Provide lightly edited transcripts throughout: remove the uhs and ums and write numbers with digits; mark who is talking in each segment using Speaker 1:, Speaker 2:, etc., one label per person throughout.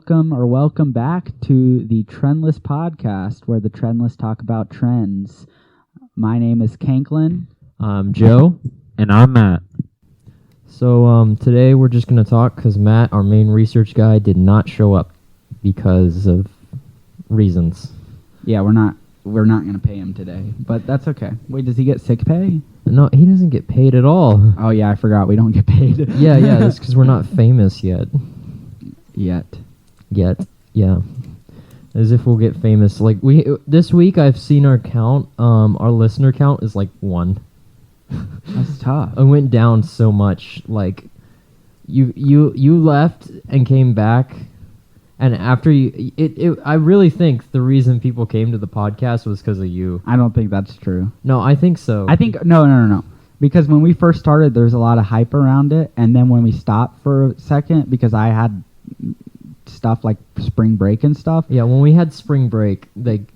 Speaker 1: welcome back to the Trendless podcast, where the Trendless talk about trends. My name is Kanklin.
Speaker 2: I'm Joe.
Speaker 3: And I'm Matt.
Speaker 2: So today we're just going to talk because Matt, our main research guy, did not show up because of reasons.
Speaker 1: Yeah, we're not going to pay him today, but that's okay. Wait, does he get sick pay?
Speaker 2: No, he doesn't get paid at all.
Speaker 1: Oh yeah, I forgot. We don't get paid.
Speaker 2: yeah, that's because we're not famous yet.
Speaker 1: Yet,
Speaker 2: yeah. As if we'll get famous. Like this week, I've seen our count. Our listener count is like 1.
Speaker 1: That's tough.
Speaker 2: It went down so much. Like you left and came back, and after I really think the reason people came to the podcast was because of you.
Speaker 1: I don't think that's true.
Speaker 2: No, I think so.
Speaker 1: I think no. Because when we first started, there's a lot of hype around it, and then when we stopped for a second, because I had stuff like spring break and stuff.
Speaker 2: Yeah, when we had spring break,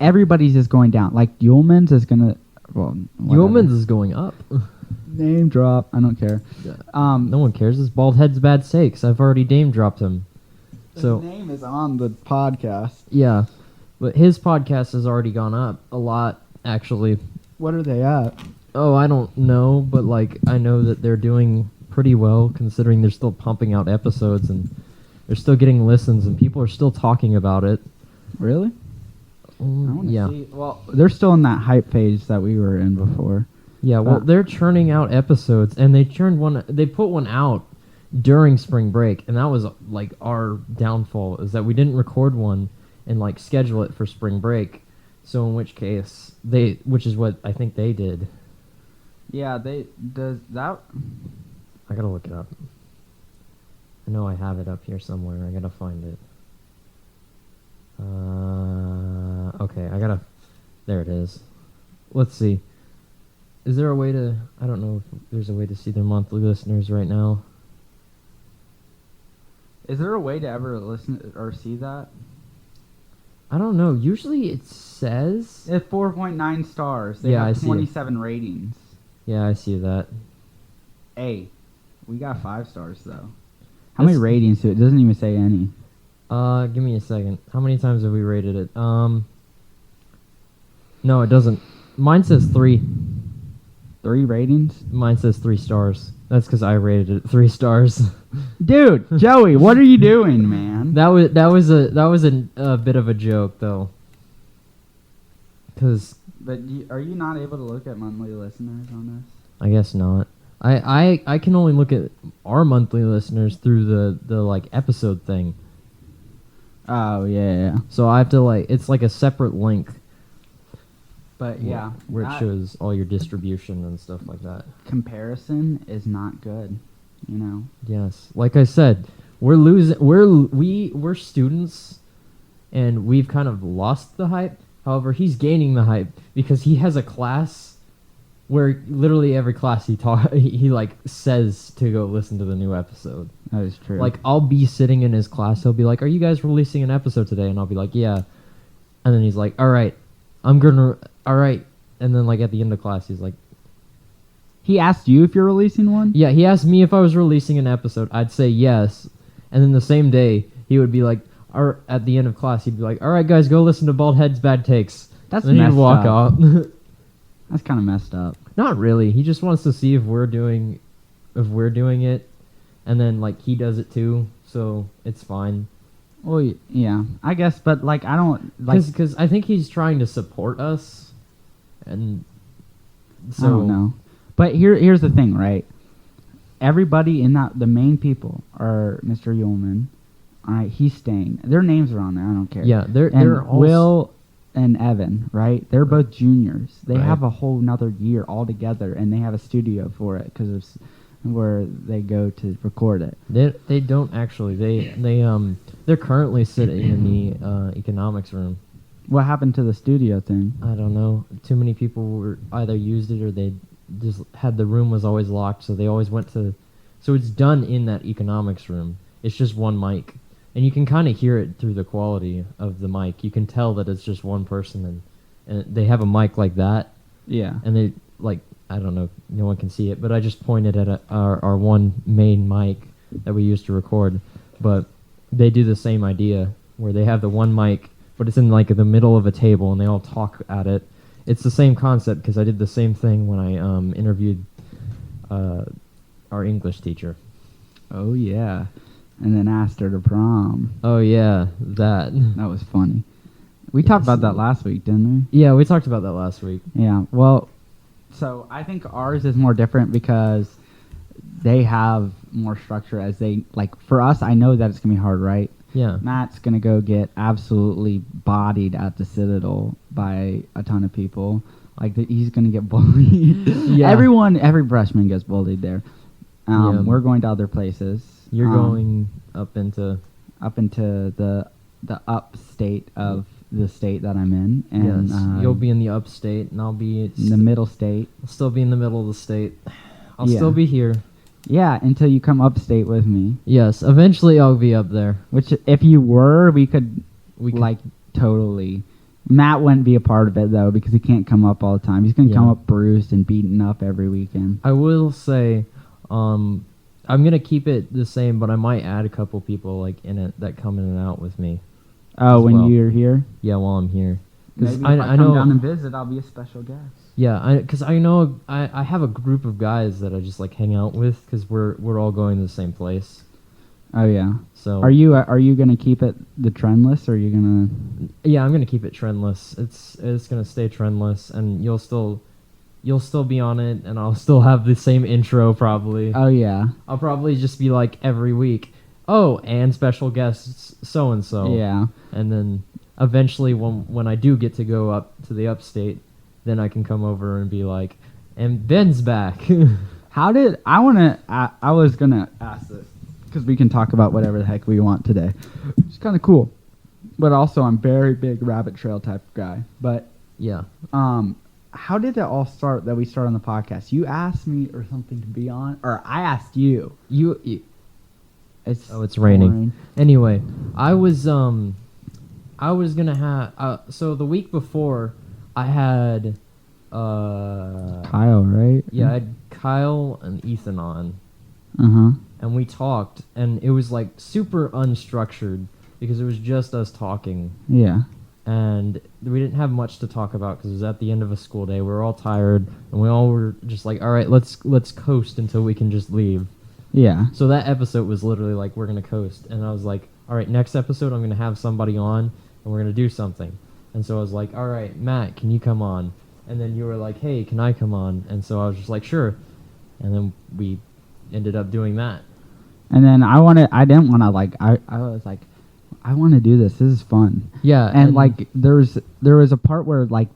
Speaker 1: everybody's just going down. Like Yulman's is gonna. Well,
Speaker 2: Yulman's is going up.
Speaker 1: Name drop. I don't care.
Speaker 2: No one cares. It's Bald Head's Bad Steaks. I've already name dropped him. So
Speaker 1: his name is on the podcast.
Speaker 2: Yeah, but his podcast has already gone up a lot, actually.
Speaker 1: What are they at?
Speaker 2: Oh, I don't know, but like I know that they're doing pretty well considering they're still pumping out episodes and they're still getting listens and people are still talking about it.
Speaker 1: Really?
Speaker 2: Yeah.
Speaker 1: See. Well, they're still in that hype phase that we were in before.
Speaker 2: Yeah, well, they're churning out episodes, and they put one out during spring break, and that was like our downfall, is that we didn't record one and like schedule it for spring break. So in which case which is what I think they did.
Speaker 1: Yeah, does that.
Speaker 2: I gotta look it up. I know I have it up here somewhere. I gotta find it. Okay, there it is. Let's see. Is there a way to, I don't know if there's a way to see their monthly listeners right now.
Speaker 1: Is there a way to ever listen or see that?
Speaker 2: I don't know. Usually it says.
Speaker 1: It's 4.9 stars. They have 27 ratings.
Speaker 2: Yeah, I see that.
Speaker 1: Hey, we got 5 stars though. How many ratings to it? It doesn't even say any.
Speaker 2: Give me a second. How many times have we rated it? No, it doesn't. Mine says 3.
Speaker 1: 3 ratings?
Speaker 2: Mine says 3 stars. That's because I rated it 3 stars.
Speaker 1: Dude, Joey, what are you doing, man?
Speaker 2: That was a bit of a joke though.
Speaker 1: But are you not able to look at monthly listeners on this?
Speaker 2: I guess not. I can only look at our monthly listeners through the like episode thing.
Speaker 1: Oh yeah.
Speaker 2: So I have to it's like a separate link.
Speaker 1: But yeah,
Speaker 2: where it shows all your distribution and stuff like that.
Speaker 1: Comparison is not good, you know.
Speaker 2: Yes, like I said, we're students, and we've kind of lost the hype. However, he's gaining the hype because he has a class where literally every class he says to go listen to the new episode.
Speaker 1: That is true.
Speaker 2: Like I'll be sitting in his class, he'll be like, "Are you guys releasing an episode today?" And I'll be like, "Yeah," and then he's like, "All right, all right," and then like at the end of class, he's like,
Speaker 1: he asked you if you're releasing one?
Speaker 2: Yeah, he asked me if I was releasing an episode. I'd say yes, and then the same day he would be like, or at the end of class, he'd be like, "All right, guys, go listen to Bald Head's Bad Takes."
Speaker 1: That's
Speaker 2: and then he'd walk out.
Speaker 1: That's kind of messed up.
Speaker 2: Not really. He just wants to see if we're doing it, and then like he does it too, so it's fine.
Speaker 1: Well, yeah, I guess, but like I don't like
Speaker 2: because I think he's trying to support us, and so
Speaker 1: I don't know. But here's the thing, right? Everybody in the main people are Mr. Yulman. All right, he's staying. Their names are on there. I don't care.
Speaker 2: Yeah, they're all
Speaker 1: Will and Evan, right? They're both juniors. They
Speaker 2: right.
Speaker 1: have a whole nother year all together, and they have a studio for it because of where they go to record it.
Speaker 2: They don't actually. They're currently sitting in the economics room.
Speaker 1: What happened to the studio thing?
Speaker 2: I don't know. Too many people were either used it or they just had the room was always locked, so they always went to. So it's done in that economics room. It's just one mic, and you can kind of hear it through the quality of the mic. You can tell that it's just one person, and they have a mic like that.
Speaker 1: Yeah.
Speaker 2: And they like. I don't know, no one can see it, but I just pointed at our one main mic that we used to record, but they do the same idea. where they have the one mic, but it's in like the middle of a table and they all talk at it. It's the same concept because I did the same thing when I interviewed our English teacher.
Speaker 1: Oh yeah, and then asked her to prom.
Speaker 2: Oh yeah, that.
Speaker 1: That was funny. We talked about that last week, didn't
Speaker 2: Yeah, we talked about that last week.
Speaker 1: we? Yeah. Well, so I think ours is more different because they have more structure. As they like for us, I know that it's gonna be hard, right?
Speaker 2: Yeah.
Speaker 1: Matt's gonna go get absolutely bodied at the Citadel by a ton of people. Like he's gonna get bullied.
Speaker 2: Yeah.
Speaker 1: Every freshman gets bullied there.
Speaker 2: Yeah.
Speaker 1: We're going to other places.
Speaker 2: You're going up into.
Speaker 1: the upstate of the state that I'm in, and
Speaker 2: Yes. You'll be in the upstate, and I'll be
Speaker 1: in the middle state.
Speaker 2: I'll still be in the middle of the state. I'll
Speaker 1: Yeah.
Speaker 2: still be here.
Speaker 1: Yeah, until you come upstate with me.
Speaker 2: Yes. Eventually, I'll be up there.
Speaker 1: Which, if you were, we could
Speaker 2: We could-
Speaker 1: like totally. Matt wouldn't be a part of it though because he can't come up all the time. He's gonna come
Speaker 2: Yeah.
Speaker 1: up bruised and beaten up every weekend.
Speaker 2: I will say, I'm gonna keep it the same, but I might add a couple people like in it that come in and out with me.
Speaker 1: Oh,
Speaker 2: as
Speaker 1: when
Speaker 2: well.
Speaker 1: you're here,
Speaker 2: Yeah, while I'm here. 'Cause
Speaker 1: maybe if I come down and visit, I'll be a special guest.
Speaker 2: Yeah, because I know I have a group of guys that I just like hang out with because we're all going to the same place.
Speaker 1: Oh yeah.
Speaker 2: So
Speaker 1: Are you gonna keep it the trendless, or are you gonna?
Speaker 2: Yeah, I'm gonna keep it trendless. It's gonna stay trendless, and you'll still be on it, and I'll still have the same intro probably.
Speaker 1: Oh yeah.
Speaker 2: I'll probably just be like every week. Oh, and special guests so and so.
Speaker 1: Yeah.
Speaker 2: And then eventually, when I do get to go up to the upstate, then I can come over and be like, and Ben's back.
Speaker 1: How did I was gonna ask this because we can talk about whatever the heck we want today. It's kind of cool, but also I'm very big rabbit trail type of guy. But
Speaker 2: Yeah.
Speaker 1: how did it all start that we started on the podcast? You asked me or something to be on, or I asked you.
Speaker 2: You
Speaker 1: It's
Speaker 2: raining.
Speaker 1: boring.
Speaker 2: Anyway, I was gonna have so the week before I had
Speaker 1: Kyle, right?
Speaker 2: yeah, I had Kyle and Ethan on,
Speaker 1: Uh huh.
Speaker 2: and we talked, and it was like super unstructured because it was just us talking,
Speaker 1: Yeah.
Speaker 2: and we didn't have much to talk about because it was at the end of a school day. We were all tired, and we all were just like, all right, let's coast until we can just leave.
Speaker 1: Yeah.
Speaker 2: So that episode was literally like, we're going to coast. And I was like, all right, next episode, I'm going to have somebody on and we're going to do something. And so I was like, all right, Matt, can you come on? And then you were like, hey, can I come on? And so I was just like, sure. And then we ended up doing that.
Speaker 1: And then I was like, I want to do this. This is fun.
Speaker 2: Yeah.
Speaker 1: And like there was a part where like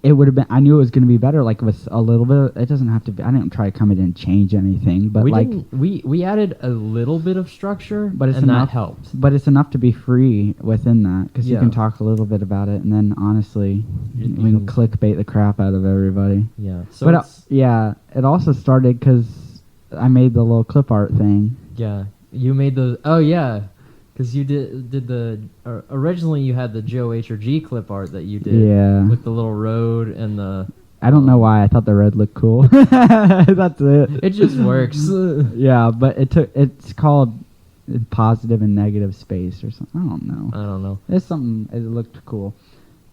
Speaker 1: it would have been, I knew it was going to be better like with a little bit. It doesn't have to be, I didn't try to come in and change anything, but
Speaker 2: we added a little bit of structure,
Speaker 1: but it's
Speaker 2: and
Speaker 1: enough,
Speaker 2: that helped.
Speaker 1: But it's enough to be free within that because you
Speaker 2: Yeah.
Speaker 1: can talk a little bit about it, and then honestly,
Speaker 2: It
Speaker 1: we can
Speaker 2: becomes-
Speaker 1: clickbait the crap out of everybody.
Speaker 2: Yeah. So
Speaker 1: But
Speaker 2: it's-
Speaker 1: yeah, it also started because I made the little clip art thing.
Speaker 2: yeah, you made the, oh yeah. Because you did the originally you had the Joe H or G clip art that you did
Speaker 1: Yeah.
Speaker 2: with the little road and the
Speaker 1: I don't know why I thought the red looked cool. That's it.
Speaker 2: it just works.
Speaker 1: Yeah, but it's called positive and negative space or something. I don't know.
Speaker 2: I don't know.
Speaker 1: It's something. It looked cool.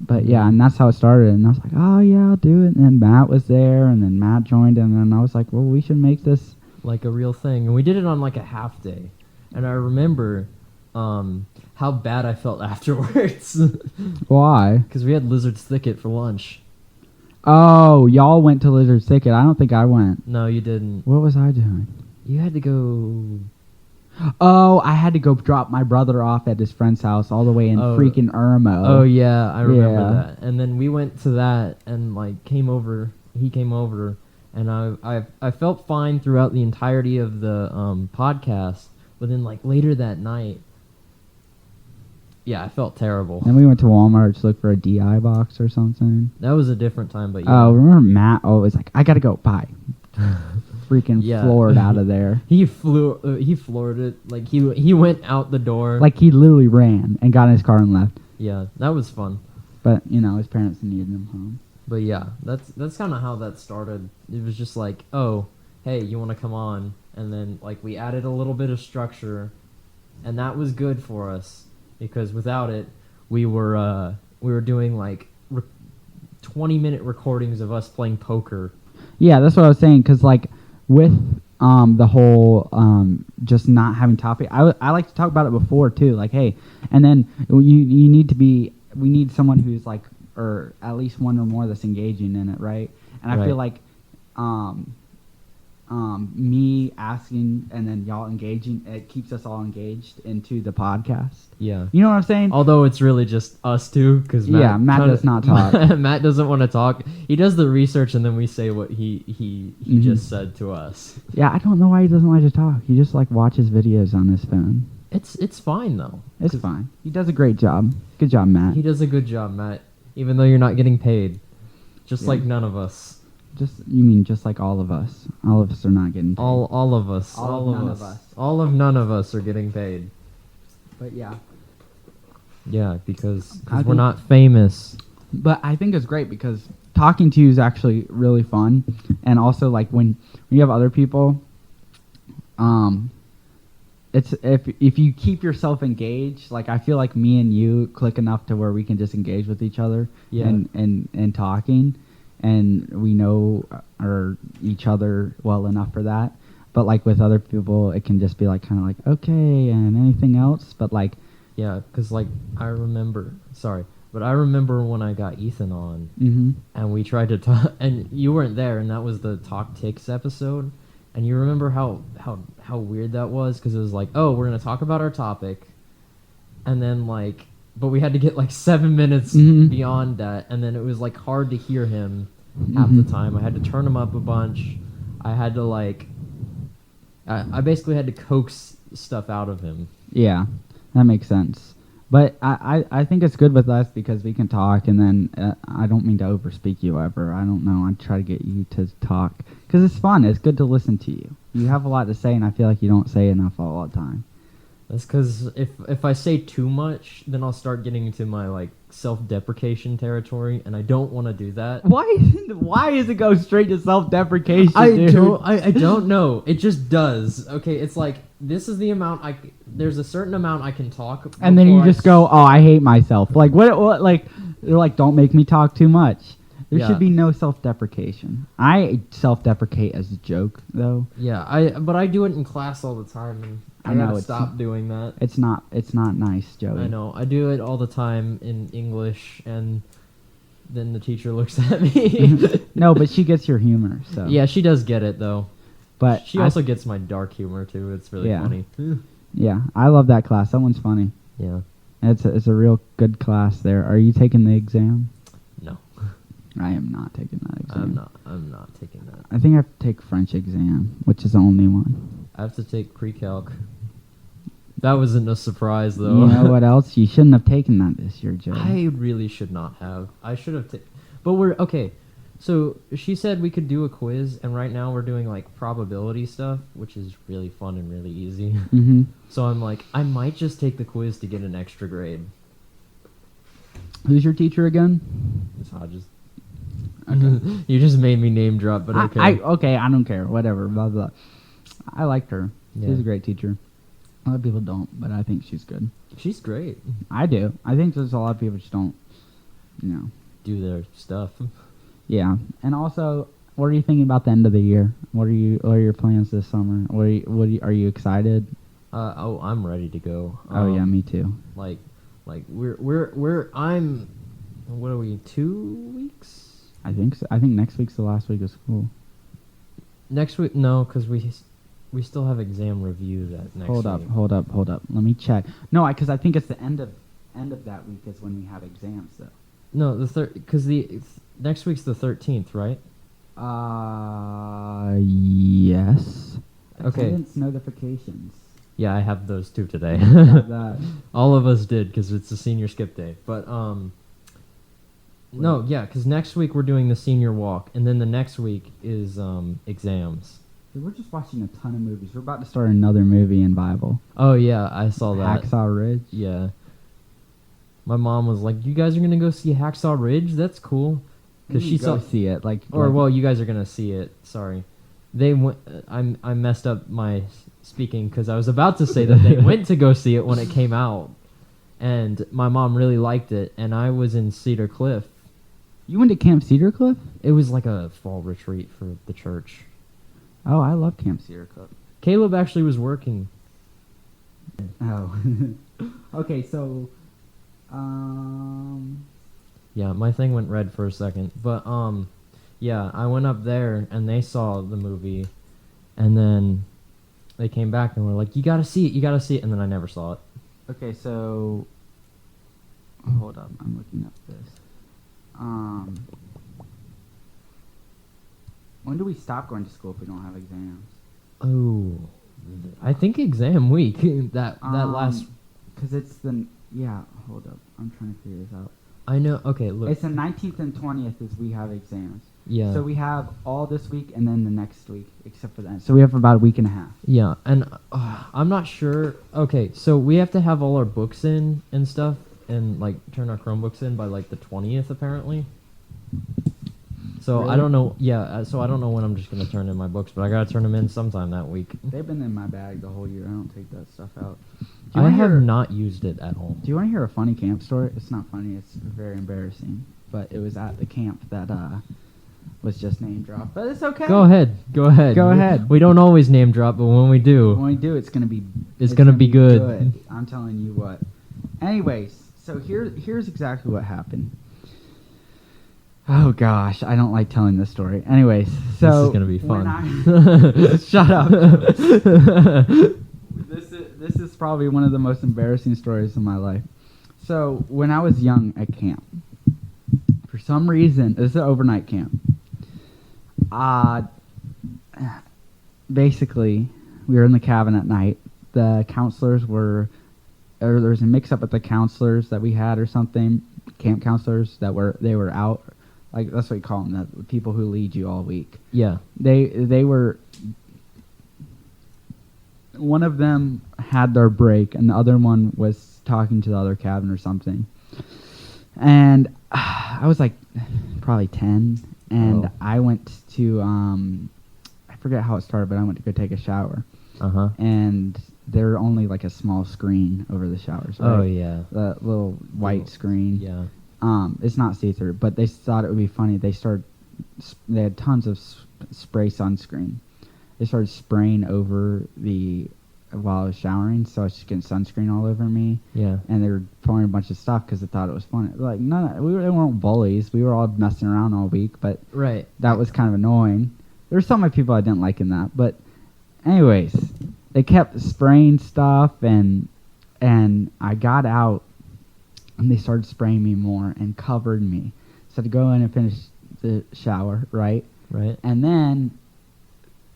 Speaker 1: But yeah, and that's how it started. And I was like, oh yeah, I'll do it. And then Matt was there, and then Matt joined, and then I was like, well, we should make this.
Speaker 2: Like a real thing, and we did it on like a half day, and I remember how bad I felt afterwards
Speaker 1: Why?
Speaker 2: because we had Lizard's Thicket for lunch.
Speaker 1: Oh, y'all went to Lizard's Thicket. I don't think I went.
Speaker 2: No, you didn't.
Speaker 1: What was I doing?
Speaker 2: You had to go.
Speaker 1: Oh, I had to go drop my brother off at his friend's house all the way in
Speaker 2: Oh.
Speaker 1: freaking Irmo.
Speaker 2: Oh yeah, I remember
Speaker 1: Yeah.
Speaker 2: that. And then we went to that and like came over. He came over, and I felt fine throughout the entirety of the podcast. But then like later that night, yeah, I felt terrible.
Speaker 1: Then we went to Walmart to look for a DI box or something.
Speaker 2: That was a different time, but yeah.
Speaker 1: Oh, remember Matt always like, I gotta go, bye. Freaking
Speaker 2: Yeah.
Speaker 1: floored out of there.
Speaker 2: He floored it. Like he went out the door.
Speaker 1: Like he literally ran and got in his car and left.
Speaker 2: yeah, that was fun.
Speaker 1: But, you know, his parents needed him home.
Speaker 2: But yeah, that's kind of how that started. It was just like, oh, hey, you want to come on? And then like we added a little bit of structure, and that was good for us. because without it, we were doing like 20-minute recordings of us playing poker.
Speaker 1: Yeah, that's what I was saying. Because like with the whole just not having topic, I like to talk about it before too. Like, hey, and then you need to be. We need someone who's like, or at least one or more that's engaging in it, right? And I feel
Speaker 2: Right.
Speaker 1: like me asking and then y'all engaging, it keeps us all engaged into the podcast.
Speaker 2: Yeah.
Speaker 1: You know what I'm saying?
Speaker 2: Although it's really just us two, because
Speaker 1: Matt does not talk.
Speaker 2: Matt doesn't want to talk. He does the research, and then we say what he
Speaker 1: Mhm.
Speaker 2: just said to us.
Speaker 1: Yeah, I don't know why he doesn't like to talk. He just like watches videos on his phone.
Speaker 2: It's fine though.
Speaker 1: It's
Speaker 2: 'Cause
Speaker 1: fine. He does a great job. Good job, Matt.
Speaker 2: He does a good job, Matt. Even though you're not getting paid, just
Speaker 1: Yeah.
Speaker 2: like none of us.
Speaker 1: You mean just like all of us? All of us are not getting paid.
Speaker 2: All of us.
Speaker 1: All of none of us.
Speaker 2: All of none of us are getting paid.
Speaker 1: But yeah.
Speaker 2: Yeah, because
Speaker 1: I
Speaker 2: we're
Speaker 1: think-
Speaker 2: not famous.
Speaker 1: But I think it's great because talking to you is actually really fun, and also like when you have other people, it's if you keep yourself engaged, like I feel like me and you click enough to where we can just engage with each other,
Speaker 2: Yeah.
Speaker 1: and talking, and we know each other well enough for that. But like with other people, it can just be like kind of like okay, and anything else, but like
Speaker 2: Yeah, because like I remember when I got Ethan on,
Speaker 1: mm-hmm.
Speaker 2: and we tried to talk, and you weren't there, and that was the Talk Ticks episode, and you remember how weird that was, because it was like, oh, we're gonna talk about our topic, and then like, but we had to get like 7 minutes
Speaker 1: Mhm.
Speaker 2: beyond that, and then it was like hard to hear him half the
Speaker 1: Mhm.
Speaker 2: time. I had to turn him up a bunch. I had to like, I basically had to coax stuff out of him.
Speaker 1: Yeah, that makes sense. But I think it's good with us because we can talk, and then I don't mean to overspeak you ever. I don't know. I try to get you to talk because it's fun. It's good to listen to you. You have a lot to say, and I feel like you don't say enough all the time.
Speaker 2: That's because if I say too much, then I'll start getting into my like self-deprecation territory, and I don't want to do that.
Speaker 1: Why does it go straight to self-deprecation?
Speaker 2: I don't know. It just does. Okay, it's like this is the amount there's a certain amount I can talk,
Speaker 1: And then you
Speaker 2: before
Speaker 1: just go, "Oh, I hate myself." Like what? Like they're like, "Don't make me talk too much." There
Speaker 2: Yeah.
Speaker 1: should be no self-deprecation. I self-deprecate as a joke, though.
Speaker 2: Yeah, but I do it in class all the time, and
Speaker 1: I
Speaker 2: I
Speaker 1: know,
Speaker 2: gotta
Speaker 1: it's-
Speaker 2: stop doing that.
Speaker 1: It's not nice, Joey.
Speaker 2: I know. I do it all the time in English, and then the teacher looks at me.
Speaker 1: No, but she gets your humor, so.
Speaker 2: Yeah, she does get it though.
Speaker 1: But
Speaker 2: She
Speaker 1: I-
Speaker 2: also gets my dark humor too. It's really
Speaker 1: Yeah.
Speaker 2: funny.
Speaker 1: Yeah, I love that class. That one's funny.
Speaker 2: Yeah.
Speaker 1: It's a real good class there. Are you taking the exam?
Speaker 2: No,
Speaker 1: I am not taking that exam.
Speaker 2: I'm not taking that.
Speaker 1: I think I have to take French exam, which is the only one.
Speaker 2: I have to take pre-calc. That wasn't a surprise though.
Speaker 1: You know what else? You shouldn't have taken that this year, Joey.
Speaker 2: I really should not have. I should have taken. But we're okay. So she said we could do a quiz, and right now we're doing like probability stuff, which is really fun and really easy.
Speaker 1: Mm-hmm.
Speaker 2: So I'm like, I might just take the quiz to get an extra grade.
Speaker 1: Who's your teacher again?
Speaker 2: It's Hodges.
Speaker 1: Okay.
Speaker 2: You just made me name drop, but okay.
Speaker 1: Okay, I don't care. Whatever. Blah blah. I liked her.
Speaker 2: Yeah.
Speaker 1: She's a great teacher. A lot of people don't, but I think she's good.
Speaker 2: She's great.
Speaker 1: I do. I think there's a lot of people just don't. You know.
Speaker 2: Do their stuff.
Speaker 1: Yeah, and also, what are you thinking about the end of the year? What are your plans this summer? Are you excited?
Speaker 2: I'm ready to go.
Speaker 1: Oh yeah, me too.
Speaker 2: Like I'm. What are we? 2 weeks?
Speaker 1: I think so. I think next week's the last week of school.
Speaker 2: Next week? No, because we still have exam review that next
Speaker 1: Hold
Speaker 2: week.
Speaker 1: up. Let me check. No, because I think it's the end of that week is when we have exams though.
Speaker 2: No, because next week's the 13th, right?
Speaker 1: Yes.
Speaker 2: Okay.
Speaker 1: Attendance notifications.
Speaker 2: Yeah, I have those two today.
Speaker 1: Got that.
Speaker 2: All of us did because it's a senior skip day. But no, yeah, because next week we're doing the senior walk, and then the next week is exams.
Speaker 1: Dude, we're just watching a ton of movies. We're about to start another movie in Bible.
Speaker 2: Oh yeah, I saw that.
Speaker 1: Hacksaw Ridge.
Speaker 2: Yeah. My mom was like, "You guys are gonna go see Hacksaw Ridge? That's cool." Because she saw,
Speaker 1: see it
Speaker 2: you guys are gonna see it. Sorry, they went. I messed up my speaking because I was about to say that they went to go see it when it came out. and my mom really liked it, and I was in Cedar Cliff.
Speaker 1: You went to Camp Cedar Cliff?
Speaker 2: It was like a fall retreat for the church.
Speaker 1: Oh, I love Camp Cedar Cliff.
Speaker 2: Caleb actually was working.
Speaker 1: Oh. Okay, so
Speaker 2: Yeah, my thing went red for a second, but yeah, I went up there and they saw the movie, and then they came back and were like, "You gotta see it, you gotta see it," and then I never saw it.
Speaker 1: okay, so hold up, I'm looking up this. When do we stop going to school if we don't have exams?
Speaker 2: Oh, I think exam week that last.
Speaker 1: Because it's yeah. Hold up, I'm trying to figure this out.
Speaker 2: I know. Okay, look.
Speaker 1: It's the 19th and 20th is we have exams.
Speaker 2: Yeah.
Speaker 1: So we have all this week and then the next week, except for that. So we have about a week and a half.
Speaker 2: Yeah, and I'm not sure. Okay, so we have to have all our books in and stuff, and like turn our Chromebooks in by like the 20th apparently. So
Speaker 1: Really?
Speaker 2: I don't know. Yeah, so I don't know when I'm just gonna turn in my books, but I gotta turn them in sometime that week.
Speaker 1: They've been in my bag the whole year. I don't take that stuff out.
Speaker 2: I have not used it at all.
Speaker 1: Do you want to hear a funny camp story? It's not funny. It's very embarrassing. But it was at the camp that was just name dropped. But it's okay.
Speaker 2: Go ahead. Go ahead.
Speaker 1: Go ahead.
Speaker 2: We don't always name drop, but when we do,
Speaker 1: When we do, it's gonna be.
Speaker 2: It's gonna be good.
Speaker 1: I'm telling you what. Anyways, so here's exactly what happened. Oh gosh, I don't like telling this story. Anyways, so
Speaker 2: this is gonna be
Speaker 1: when
Speaker 2: fun.
Speaker 1: Shut up. This is probably one of the most embarrassing stories of my life. So when I was young at camp, for some reason, this is an overnight camp. Basically, we were in the cabin at night. The counselors were, or there was a mix-up with the counselors that we had or something. Camp counselors that were out, like that's what you call them, the people who lead you all week.
Speaker 2: Yeah.
Speaker 1: They were. One of them had their break, and the other one was talking to the other cabin or something. And I was like probably 10, and
Speaker 2: Oh.
Speaker 1: I went to I forget how it started, but I went to go take a shower.
Speaker 2: Uh-huh.
Speaker 1: And there were only like a small screen over the showers. Right?
Speaker 2: Oh yeah.
Speaker 1: The little white screen.
Speaker 2: Yeah.
Speaker 1: It's not see-through, but they thought it would be funny. They had tons of spray sunscreen. They started spraying over while I was showering, so I was just getting sunscreen all over me.
Speaker 2: Yeah.
Speaker 1: And they were pouring a bunch of stuff because they thought it was funny. Like, they weren't bullies. We were all messing around all week, but
Speaker 2: Right.
Speaker 1: that was kind of annoying. There were some of my people I didn't like in that, but anyways, they kept spraying stuff, and I got out, and they started spraying me more and covered me. So to go in and finish the shower, right?
Speaker 2: Right.
Speaker 1: And then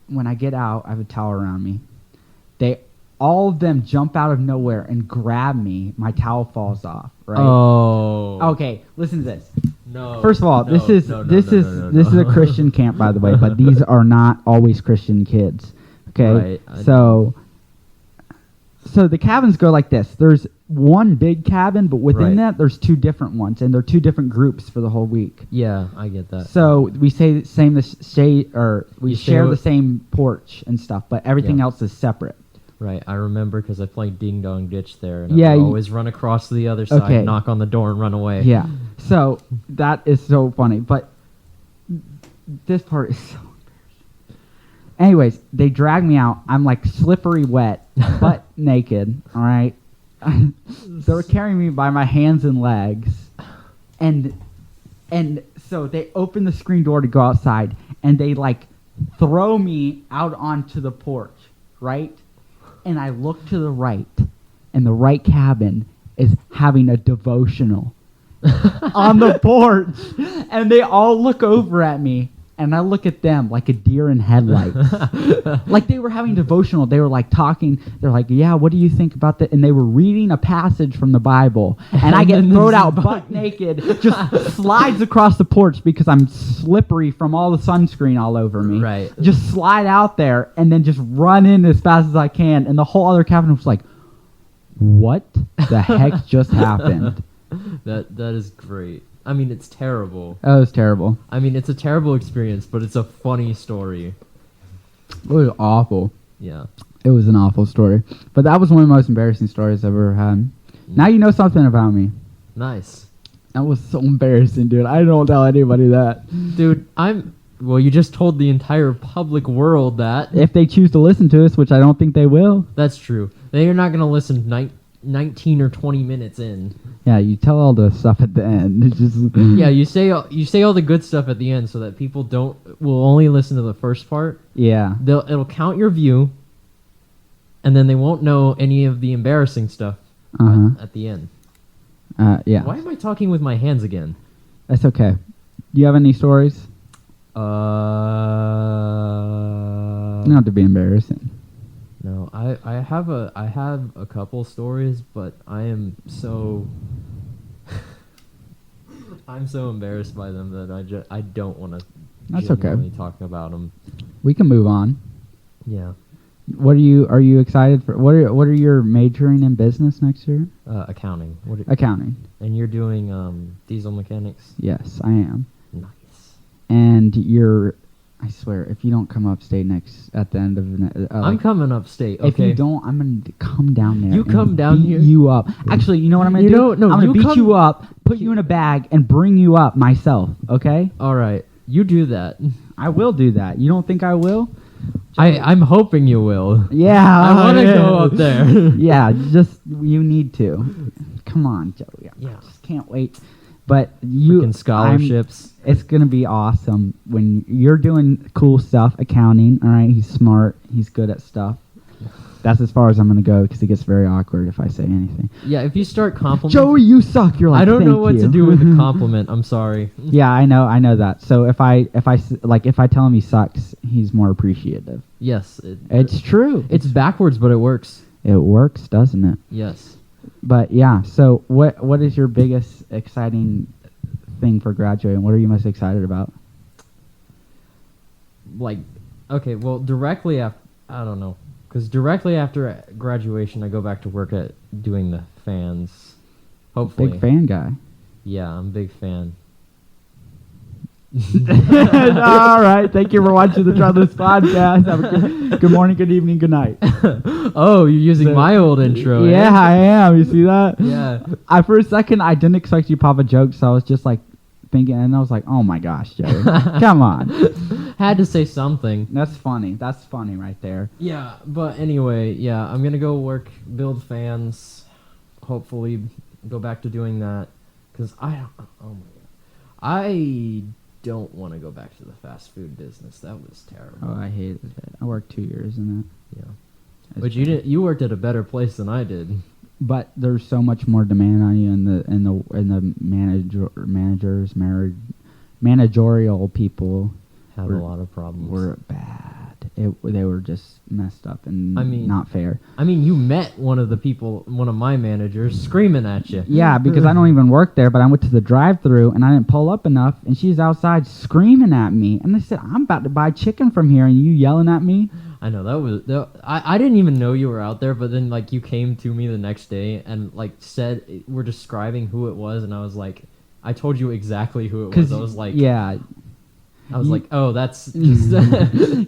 Speaker 1: when I get out, I have a towel around me. All of them jump out of nowhere and grab me. My towel falls off, right?
Speaker 2: Oh.
Speaker 1: Okay, listen to this.
Speaker 2: No.
Speaker 1: First of all,
Speaker 2: no,
Speaker 1: this is
Speaker 2: no, no,
Speaker 1: this
Speaker 2: no,
Speaker 1: is
Speaker 2: no, no,
Speaker 1: this is
Speaker 2: no.
Speaker 1: a Christian camp, by the way, but these are not always Christian kids. Okay,
Speaker 2: Right,
Speaker 1: so the cabins go like this. There's one big cabin, but within
Speaker 2: Right.
Speaker 1: that, there's two different ones, and they're two different groups for the whole week.
Speaker 2: Yeah, I get that.
Speaker 1: So we say the same, we
Speaker 2: You
Speaker 1: share
Speaker 2: say
Speaker 1: the
Speaker 2: what-
Speaker 1: same porch and stuff, but everything
Speaker 2: Yeah.
Speaker 1: else is separate.
Speaker 2: Right, I remember because I played Ding Dong Ditch there, and
Speaker 1: Yeah,
Speaker 2: I would
Speaker 1: you-
Speaker 2: always run across to the other side,
Speaker 1: Okay.
Speaker 2: knock on the door, and run away.
Speaker 1: Yeah. So that is so funny, but this part is so embarrassing. Anyways, they drag me out. I'm like slippery wet, butt naked. All right. They were carrying me by my hands and legs, and so they open the screen door to go outside, and they like throw me out onto the porch, right? And I look to the right, and the right cabin is having a devotional on the porch, and they all look over at me, and I look at them like a deer in headlights. Like they were having devotional. They were like talking. They're like, "Yeah, what do you think about that?" And they were reading a passage from the Bible, and I get
Speaker 2: And then
Speaker 1: thrown
Speaker 2: this
Speaker 1: out
Speaker 2: is
Speaker 1: butt naked, just slides across the porch because I'm slippery from all the sunscreen all over me.
Speaker 2: Right.
Speaker 1: Just slide out there and then just run in as fast as I can, and the whole other cabin was like, "What the heck just happened?"
Speaker 2: That is great. I mean, it's terrible.
Speaker 1: That was terrible.
Speaker 2: I mean, it's a terrible experience, but it's a funny story.
Speaker 1: It was awful.
Speaker 2: Yeah.
Speaker 1: It was an awful story. But that was one of the most embarrassing stories I've ever had. Now you know something about me.
Speaker 2: Nice.
Speaker 1: That was so embarrassing, dude. I don't tell anybody that.
Speaker 2: Dude, well, you just told the entire public world that.
Speaker 1: If they choose to listen to us, which I don't think they will.
Speaker 2: That's true. They are not going to listen 19 or 20 minutes in.
Speaker 1: Yeah, you tell all the stuff at the end. It's just
Speaker 2: Yeah, you say all the good stuff at the end so that people will only listen to the first part.
Speaker 1: Yeah.
Speaker 2: It'll count your view, and then they won't know any of the embarrassing stuff at the end.
Speaker 1: Yeah.
Speaker 2: Why am I talking with my hands again?
Speaker 1: That's okay. Do you have any stories? You don't have to be embarrassing.
Speaker 2: No, I have a couple stories, but I am so I'm so embarrassed by them that I don't want to.
Speaker 1: That's okay.
Speaker 2: Talk about them.
Speaker 1: We can move on.
Speaker 2: Yeah.
Speaker 1: Are you excited for what are your majoring in business next year?
Speaker 2: Accounting.
Speaker 1: Accounting.
Speaker 2: And you're doing diesel mechanics?
Speaker 1: Yes, I am.
Speaker 2: Nice.
Speaker 1: And I swear, if you don't come upstate at the end of
Speaker 2: I'm coming upstate. Okay.
Speaker 1: If you don't, I'm gonna come down there.
Speaker 2: You come down
Speaker 1: beat
Speaker 2: here.
Speaker 1: you up. Actually, you know what I'm gonna do?
Speaker 2: No,
Speaker 1: I'm gonna
Speaker 2: you
Speaker 1: beat
Speaker 2: come-
Speaker 1: you up, put you in a bag, and bring you up myself. Okay?
Speaker 2: All right. You do that.
Speaker 1: I will do that. You don't think I will?
Speaker 2: I'm hoping you will.
Speaker 1: Yeah.
Speaker 2: I want to
Speaker 1: yeah.
Speaker 2: go up there.
Speaker 1: Yeah, you need to. Come on, Joey. I
Speaker 2: Yeah.
Speaker 1: just can't wait. But you
Speaker 2: Freaking scholarships.
Speaker 1: It's gonna be awesome when you're doing cool stuff. Accounting. All right, he's smart. He's good at stuff. That's as far as I'm gonna go because it gets very awkward if I say anything.
Speaker 2: Yeah, if you start complimenting...
Speaker 1: Joey, you suck. You're like,
Speaker 2: I don't know
Speaker 1: "Thank
Speaker 2: what
Speaker 1: you."
Speaker 2: to do with a compliment. I'm sorry.
Speaker 1: Yeah, I know that. So if I tell him he sucks, he's more appreciative.
Speaker 2: Yes.
Speaker 1: It's true.
Speaker 2: It's backwards, but it works.
Speaker 1: It works, doesn't it?
Speaker 2: Yes.
Speaker 1: But yeah. So what is your biggest exciting thing for graduating? What are you most excited about?
Speaker 2: Like, okay, well, directly after... I don't know. Because directly after graduation, I go back to work at doing the fans. Hopefully.
Speaker 1: Big fan guy.
Speaker 2: Yeah, I'm a big fan.
Speaker 1: All right. Thank you for watching the Try This podcast. Have a good morning, good evening, good night.
Speaker 2: Oh, you're using my old intro.
Speaker 1: Yeah,
Speaker 2: eh?
Speaker 1: I am. You see that?
Speaker 2: Yeah.
Speaker 1: For a second, I didn't expect you to pop a joke, so I was just like thinking, and I was like, oh my gosh, Joey. Come on.
Speaker 2: Had to say something.
Speaker 1: That's funny. That's funny right there.
Speaker 2: Yeah, but anyway, yeah, I'm gonna go build fans. Hopefully, go back to doing that. Cause oh my god, I don't want to go back to the fast food business. That was terrible.
Speaker 1: Oh, I hated it. I worked 2 years in it.
Speaker 2: Yeah,
Speaker 1: It's
Speaker 2: but you didn't. You worked at a better place than I did.
Speaker 1: But there's so much more demand on you in the managerial people
Speaker 2: Had a lot of problems.
Speaker 1: were bad. They were just messed up and not fair.
Speaker 2: I mean, you met one of my managers, screaming at you.
Speaker 1: Yeah, because I don't even work there, but I went to the drive-thru and I didn't pull up enough, and she's outside screaming at me. And they said, "I'm about to buy chicken from here, and you yelling at me."
Speaker 2: I know I didn't even know you were out there, but then like you came to me the next day and like we're describing who it was, and I was like, I told you exactly who it was. I was like,
Speaker 1: yeah.
Speaker 2: I was like, oh, that's just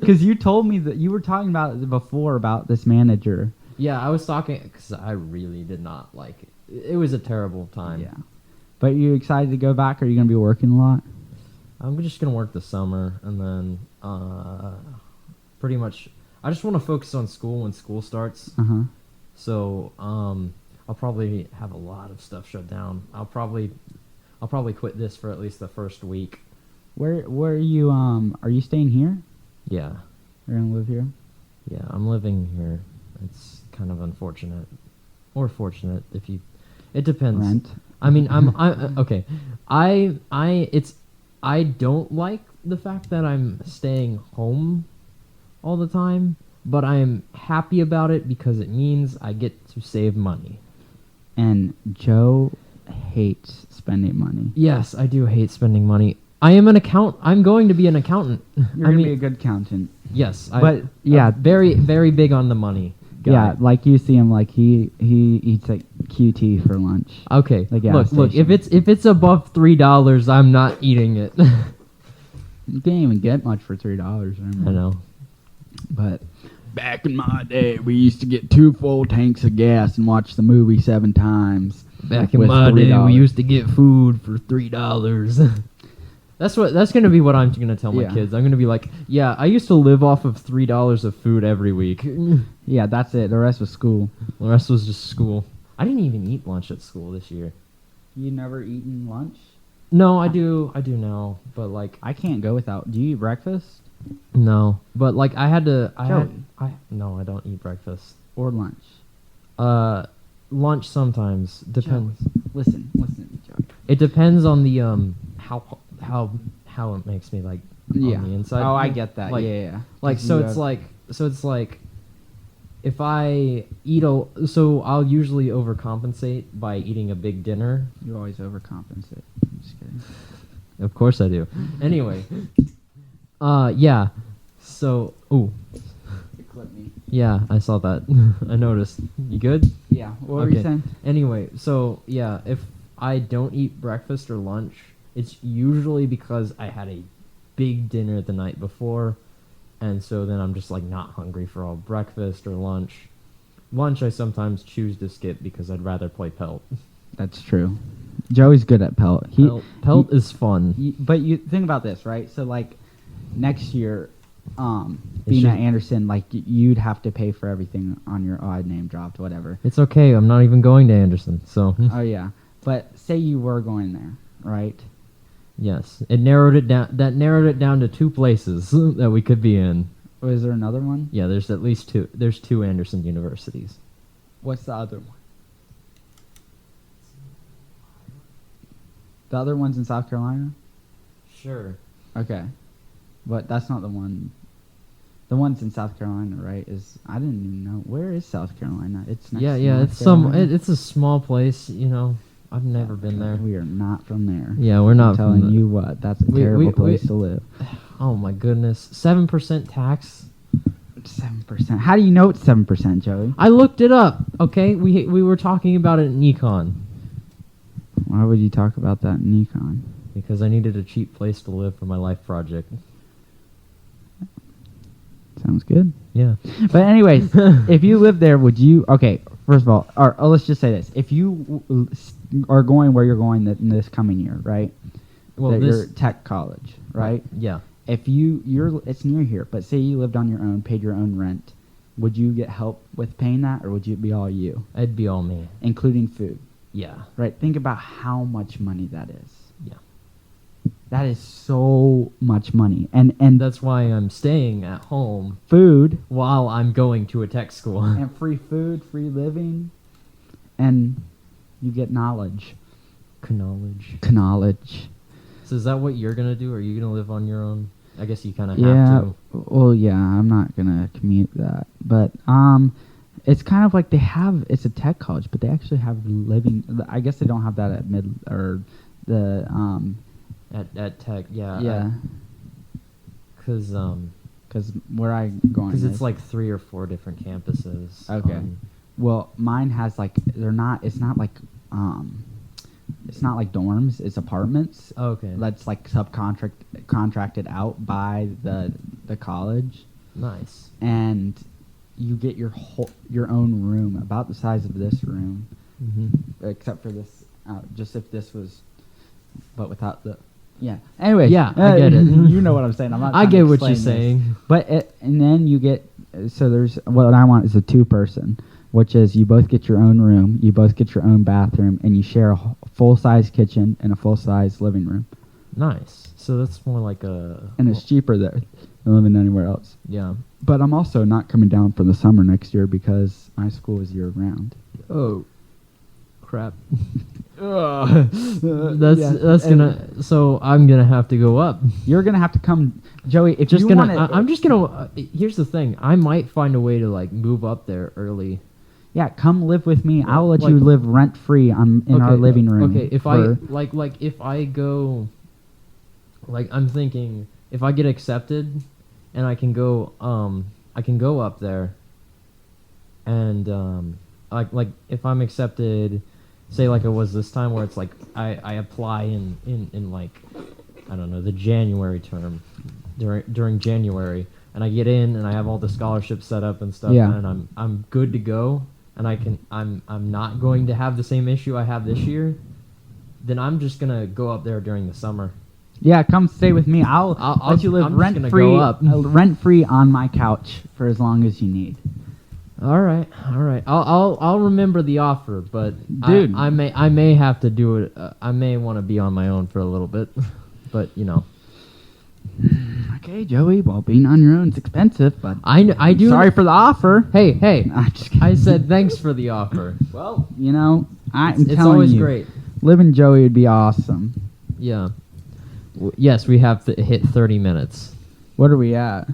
Speaker 1: because you told me that you were talking about it before about this manager.
Speaker 2: Yeah, I was talking because I really did not like it. It was a terrible time.
Speaker 1: Yeah, but you excited to go back? Or are you gonna be working a lot?
Speaker 2: I'm just gonna work the summer, and then pretty much I just want to focus on school when school starts. So I'll probably have a lot of stuff shut down. I'll probably quit this for at least the first week.
Speaker 1: Where are you? Are you staying here?
Speaker 2: Yeah.
Speaker 1: You're gonna live here?
Speaker 2: Yeah, I'm living here. It's kind of unfortunate, or fortunate if you. It depends.
Speaker 1: Rent.
Speaker 2: I mean, okay. I don't like the fact that I'm staying home all the time, but I'm happy about it because it means I get to save money.
Speaker 1: And Joe hates spending money.
Speaker 2: Yes, I do hate spending money. I'm going to be an accountant.
Speaker 1: You're gonna be a good accountant.
Speaker 2: Yes,
Speaker 1: but yeah,
Speaker 2: very very big on the money guy.
Speaker 1: Yeah, like you see him, like he eats like QT for lunch.
Speaker 2: Okay,
Speaker 1: The gas
Speaker 2: look.
Speaker 1: station.
Speaker 2: If it's above $3, I'm not eating it.
Speaker 1: You can't even get much for $3.
Speaker 2: I know.
Speaker 1: But Back in my day, we used to get 2 full tanks of gas and watch the movie 7 times.
Speaker 2: Back in
Speaker 1: with
Speaker 2: my day,
Speaker 1: $3.
Speaker 2: we used to get food for $3. That's gonna be what I'm gonna tell my
Speaker 1: Yeah.
Speaker 2: kids. I'm gonna be like, yeah, I used to live off of $3 of food every week. The
Speaker 1: Yeah, that's it. The rest was school.
Speaker 2: rest was just school. I didn't even eat lunch at school this year.
Speaker 1: You never eaten lunch?
Speaker 2: No, I do now, but like
Speaker 1: I can't go without. Do you eat breakfast
Speaker 2: no, but like I had to.
Speaker 1: Joey.
Speaker 2: No, I don't eat breakfast.
Speaker 1: or lunch?
Speaker 2: Lunch sometimes depends.
Speaker 1: Listen to me, Joey.
Speaker 2: It depends on the how it makes me like
Speaker 1: Yeah.
Speaker 2: on the inside.
Speaker 1: Oh, I get that.
Speaker 2: Like,
Speaker 1: yeah.
Speaker 2: Like
Speaker 1: 'Cause
Speaker 2: so
Speaker 1: you
Speaker 2: it's
Speaker 1: have-
Speaker 2: like if I eat so I'll usually overcompensate by eating a big dinner.
Speaker 1: you always overcompensate. I'm just kidding.
Speaker 2: Of course I do. Anyway, yeah. So, ooh,
Speaker 1: You clip me.
Speaker 2: yeah, I saw that. I noticed. You good?
Speaker 1: Yeah. What were you
Speaker 2: Okay.
Speaker 1: saying?
Speaker 2: Anyway, so yeah, if I don't eat breakfast or lunch, it's usually because I had a big dinner the night before, and so then I'm just like not hungry for all breakfast or lunch. Lunch I sometimes choose to skip because I'd rather play Pelt.
Speaker 1: That's true. Joey's good at pelt.
Speaker 2: Pelt is fun.
Speaker 1: But you think about this, right? So like next year,
Speaker 2: It
Speaker 1: being at
Speaker 2: should-
Speaker 1: Anderson, like you'd have to pay for everything on your odd name dropped, whatever.
Speaker 2: It's okay. I'm not even going to Anderson, so
Speaker 1: Oh yeah. But say you were going there, right?
Speaker 2: yes, it narrowed it down. That narrowed it down to 2 places that we could be in.
Speaker 1: Was there another one?
Speaker 2: Yeah, there's at least 2. There's 2 Anderson universities.
Speaker 1: What's the other one? The other one's in South Carolina?
Speaker 2: Sure.
Speaker 1: Okay. But that's not the one. The one's in South Carolina, right? I didn't even know. Where is South Carolina? It's next
Speaker 2: Yeah,
Speaker 1: to
Speaker 2: yeah.
Speaker 1: North
Speaker 2: It's
Speaker 1: Carolina?
Speaker 2: it's a small place. You know, I've never been there.
Speaker 1: We are not from there.
Speaker 2: Yeah, we're not
Speaker 1: I'm
Speaker 2: from
Speaker 1: telling
Speaker 2: the-
Speaker 1: you what, that's a
Speaker 2: We-
Speaker 1: terrible
Speaker 2: we-
Speaker 1: place to live.
Speaker 2: Oh my goodness, 7% tax.
Speaker 1: 7%. How do you know it's 7%, Joey?
Speaker 2: I looked it up. Okay, we were talking about it in econ
Speaker 1: Why would you talk about that in econ?
Speaker 2: because I needed a cheap place to live for my life project.
Speaker 1: Sounds good.
Speaker 2: Yeah.
Speaker 1: But anyways, if you live there, would you? Okay, first of all, or let's just say this: if you are going where you're going in this coming year, right?
Speaker 2: Well,
Speaker 1: that
Speaker 2: this
Speaker 1: you're tech college, right?
Speaker 2: Yeah.
Speaker 1: If you're it's near here, but say you lived on your own, paid your own rent, would you get help with paying that, or would it be all you,
Speaker 2: It'd be all me.
Speaker 1: including food?
Speaker 2: Yeah.
Speaker 1: Right. Think about how much money that is.
Speaker 2: Yeah.
Speaker 1: That is so much money, and
Speaker 2: That's why I'm staying at home
Speaker 1: food
Speaker 2: while I'm going to a tech school.
Speaker 1: and free food, free living, and you get knowledge.
Speaker 2: Knowledge.
Speaker 1: Knowledge.
Speaker 2: So is that what you're gonna do? Are you gonna live on your own? I guess you kind of have
Speaker 1: Yeah.
Speaker 2: to.
Speaker 1: Well, yeah. I'm not gonna commute that, but it's kind of like it's a tech college, but they actually have living. I guess they don't have that at mid or the
Speaker 2: At tech, yeah.
Speaker 1: yeah,
Speaker 2: Because
Speaker 1: because where I going
Speaker 2: it's
Speaker 1: is-
Speaker 2: like 3 or 4 different campuses.
Speaker 1: Okay. Well, mine has like they're not. It's not like dorms. It's apartments.
Speaker 2: Okay.
Speaker 1: That's like contracted out by the college,
Speaker 2: Nice.
Speaker 1: and you get your own room about the size of this room,
Speaker 2: Mm-hmm.
Speaker 1: except for this. Just if this was, but without the. Yeah. Anyway.
Speaker 2: Yeah, I get it.
Speaker 1: You know what I'm saying. I'm not.
Speaker 2: I
Speaker 1: trying to
Speaker 2: get what you're
Speaker 1: explain this.
Speaker 2: saying.
Speaker 1: But and then you get so there's what I want is a 2-person, which is you both get your own room, you both get your own bathroom, and you share a full-size kitchen and a full-size living room.
Speaker 2: Nice. So that's more like a.
Speaker 1: And it's cheaper there than living anywhere else.
Speaker 2: Yeah.
Speaker 1: But I'm also not coming down for the summer next year because my school is year-round.
Speaker 2: Oh. Crap.
Speaker 1: That's
Speaker 2: That's gonna. So I'm gonna have to go up.
Speaker 1: You're gonna have to come, Joey. If
Speaker 2: Just
Speaker 1: you
Speaker 2: gonna.
Speaker 1: want
Speaker 2: I'm just gonna. Here's the thing. I might find a way to like move up there early.
Speaker 1: yeah, come live with me. I'll let
Speaker 2: Like-
Speaker 1: you live rent-free in our living room.
Speaker 2: Okay, if
Speaker 1: for-
Speaker 2: if I go, like I'm thinking, if I get accepted, and I can go up there, and like if I'm accepted, say like it was this time where it's like I apply in like I don't know the January term during January. and I get in and I have all the scholarships set up and stuff,
Speaker 1: Yeah.
Speaker 2: and I'm good to go, and I'm not going to have the same issue I have this year, then I'm just gonna go up there during the summer.
Speaker 1: Yeah, come stay with me. I'll let you live
Speaker 2: I'm just gonna
Speaker 1: rent free,
Speaker 2: go up.
Speaker 1: rent free on my couch for as long as you need.
Speaker 2: All right. I'll remember the offer, but
Speaker 1: Dude.
Speaker 2: I may have to do it. I may want to be on my own for a little bit, but you know.
Speaker 1: Okay, Joey. Well, being on your own is expensive, but
Speaker 2: I do.
Speaker 1: Sorry for the offer.
Speaker 2: Hey,
Speaker 1: I'm just kidding.
Speaker 2: I said thanks for the offer. Well,
Speaker 1: You know, I'm
Speaker 2: it's
Speaker 1: telling
Speaker 2: always
Speaker 1: you,
Speaker 2: great.
Speaker 1: living Joey would be awesome.
Speaker 2: Yeah. Yes, we have to hit 30 minutes.
Speaker 1: What are we at?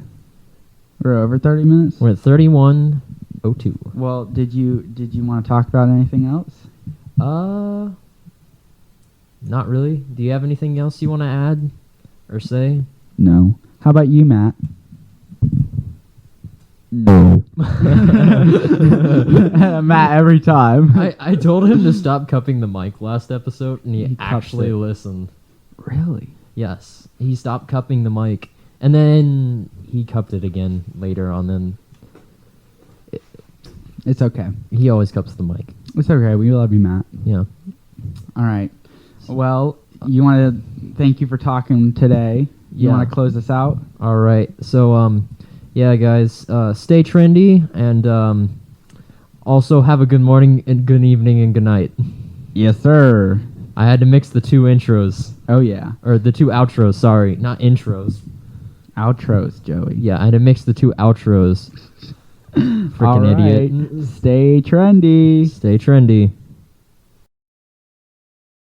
Speaker 1: We're over 30 minutes.
Speaker 2: We're at 31:02.
Speaker 1: Well, did you want to talk about anything else?
Speaker 2: Not really. Do you have anything else you want to add or say?
Speaker 1: No. How about you, Matt? No. Matt, every time.
Speaker 2: I told him to stop cupping the mic last episode, and he
Speaker 1: He cups
Speaker 2: actually
Speaker 1: it.
Speaker 2: listened.
Speaker 1: Really?
Speaker 2: Yes, he stopped cupping the mic, and then he cupped it again later on. Then
Speaker 1: It's okay.
Speaker 2: he always cups the mic.
Speaker 1: It's okay. We love you, Matt.
Speaker 2: Yeah.
Speaker 1: All right. Well, you want to thank you for talking today. You
Speaker 2: Yeah.
Speaker 1: want to close us out?
Speaker 2: All right. So yeah, guys, stay trendy, and also have a good morning and good evening and good night.
Speaker 1: Yes, sir.
Speaker 2: I had to mix the two intros,
Speaker 1: Oh, yeah.
Speaker 2: or the two outros. Sorry, not intros.
Speaker 1: Outros, Joey.
Speaker 2: Yeah, I had to mix the two outros.
Speaker 1: All
Speaker 2: Freaking
Speaker 1: right.
Speaker 2: idiot.
Speaker 1: Stay trendy.
Speaker 2: Stay trendy.